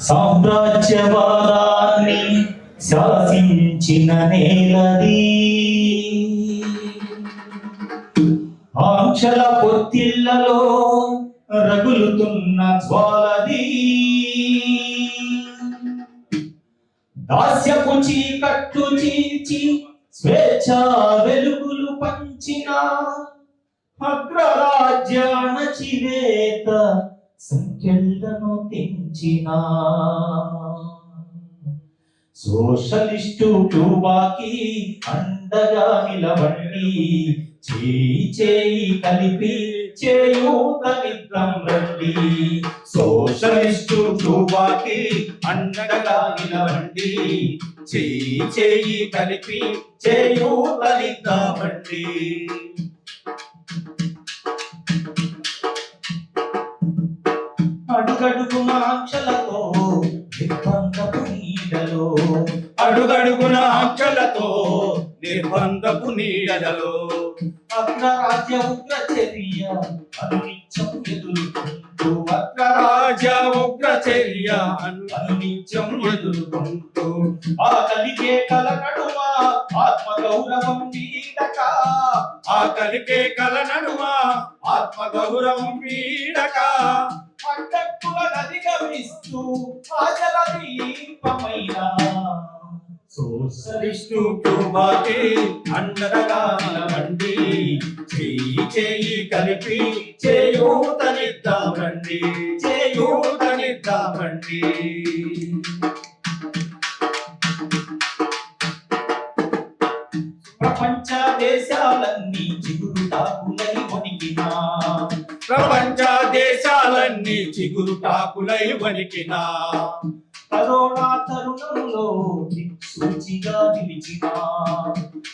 సామ్రాజ్యవాదాన్ని శాసించిన నేలది, ఆంక్షల పొత్తిళ్లలో రగులుతున్న జ్వాలది, దాస్యపు చీకట్లు చీల్చి స్వేచ్ఛ వెలుగులు పంచిన అగ్రరాజ్య అణచివేత సంఖ్యలను తెంచిన సోషలిస్టు క్యూబాకి అండగా నిలవండి, చేయి చేయి కలిపి చేయూతనిద్దాం రండి. సోషలిస్టు క్యూబాకి అండగా నిలవండి, చేయి చేయి కలిపి చేయూతనిద్దాం రండి. అడుగడుగున ఆంక్షలతో నిర్బంధపు నీడలో, అడుగడుగున ఆంక్షలతో నిర్బంధపు నీడలో అగ్రరాజ్య ఉగ్ర చర్య అనునిత్యం ఎదుర్కొంటూ, అగ్రరాజ్య ఉగ్ర చర్య అనునిత్యం ఎదుర్కొంటూ, ఆకలికే కల నడుమ ఆత్మ గౌరవం వీడక, ఆకలికే కల నడుమ ఆత్మ గౌరవం వీడక, అడ్డక్కులను అధిగమిస్తూ ఆశల దీపమైన సోషలిస్టు క్యూబాకి అండగా నిలవండి, చేయి చేయి కలిపి చేయూతనిద్దాం రండి, చేయూతనిద్దాం రండి. ప్రపంచ దేశాలన్నీ చిగురుటాకులై వణికినా, ప్రపంచ దేశాలన్నీ చిగురుటాకులై వణికినా, కరోనా తరుణంలో దిక్సూచిగా నిలిచిన,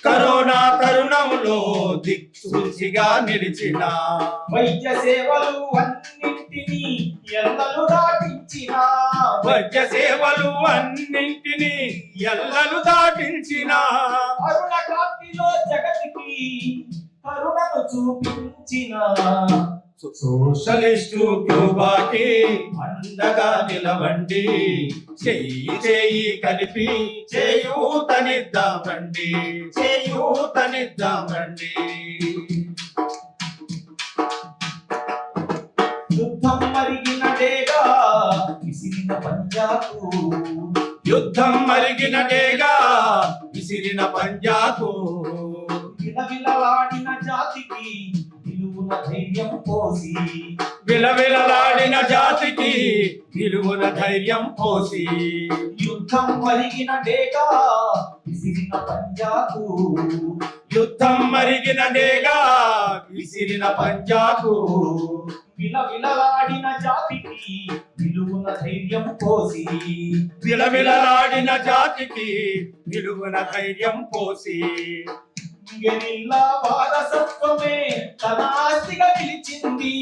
కరోనా తరుణంలో దిక్సూచిగా నిలిచిన, వైద్య సేవలు అన్నింటినీ ఎల్లలు దాటించిన, వైద్య సేవలు అన్నింటినీ ఎల్లలు దాటించిన, అరుణ కాంతిలో జగతికి కరుణను చూపించిన సోషలిస్టు క్యూబాకి అండగా నిలవండి, చేయి చేయి కలిపి చేయూతనిద్దాం రండి, చేయూతనిద్దాం రండి. యుద్ధం మరిగినదేగా విసిరిన పంజాకు, యుద్ధం మరిగినదేగా విసిరిన పంజాకు, విలవిలలాడిన జాతికి విలువన ధైర్యం పోసి, విలవిలలాడిన జాతికి విలువన ధైర్యం పోసి, యుద్ధం మరిగిన డేగా విసిరిన పంజాకు, యుద్ధం మరిగిన డేగా విసిరిన పంజాకు, విలవిలలాడిన జాతికి విలువన ధైర్యం పోసి, విలవిలలాడిన జాతికి విలువన ధైర్యం పోసి, గెరిల్లా వారసత్వమే తన ఆస్తిగా నిలిచింది,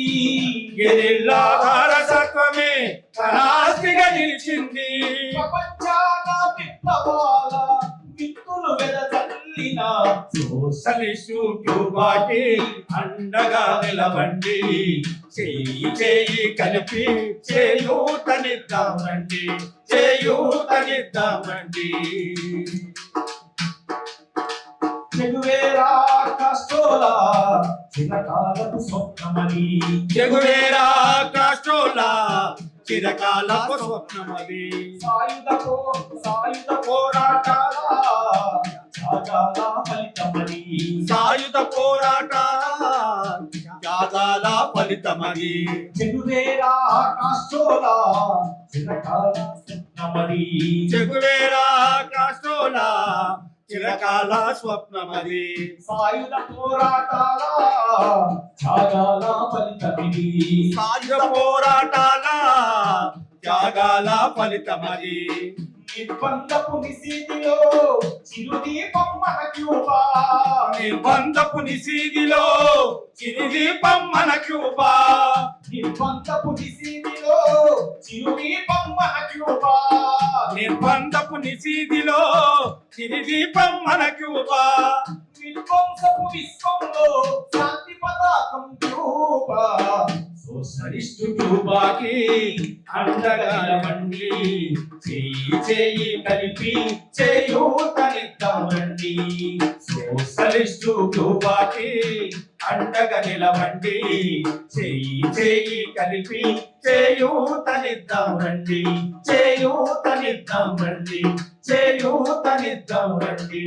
గెరిల్లా వారసత్వమే తన ఆస్తిగా నిలిచింది, ప్రపంచాల విప్లవాల విత్తులు వెదజల్లిన సోషలిస్టు క్యూబాకి అండగా నిలవండి, చేయి చేయి కలిపి చేయూతనిద్దాం రండి, చేయూతనిద్దాం రండి. చెగువేరా కాస్ట్రోలా చిరకాలపు స్వప్నమని, చెగువేరా కాస్ట్రోలా చిరకాలపు స్వప్నమని, సాయుధ పోరాటాల త్యాగాల ఫలితమని, సాయుధ పోరాటాల త్యాగాల ఫలితమని, చెగువేరా కాస్ట్రోలా చిరకాల స్వప్నమని, చెగువేరా కాస్ట్రోలా చిరకాల స్వప్నమది, సాయుధ పోరాటాల త్యాగాల ఫలితమిది, సాయుధ పోరాటాల త్యాగాల ఫలితమది, నిర్బంధపు నిశీదిలో చిరుదీపం మన క్యూబా, నిర్బంధపు నిశీదిలో చిరుదీపం మన క్యూబా, నిర్బంధపు నిశీదిలో చిరుదీపం మన క్యూబా, నిర్బంధపు నిశీదిలో చిరుదీపం మన క్యూబా, విధ్వంసపు విశ్వంలో శాంతి పతాకం క్యూబా. సోషలిస్టు క్యూబాకి అండగా నిలవండి, చేయి చేయి కలిపి చేయూతనిద్దామండి. సోషలిస్టు క్యూబాకి అండగా నిలవండి, చేయి చేయి కలిపి చేయూతనిద్దామండి, చేయూతనిద్దామండి, చేయూతనిద్దామండి.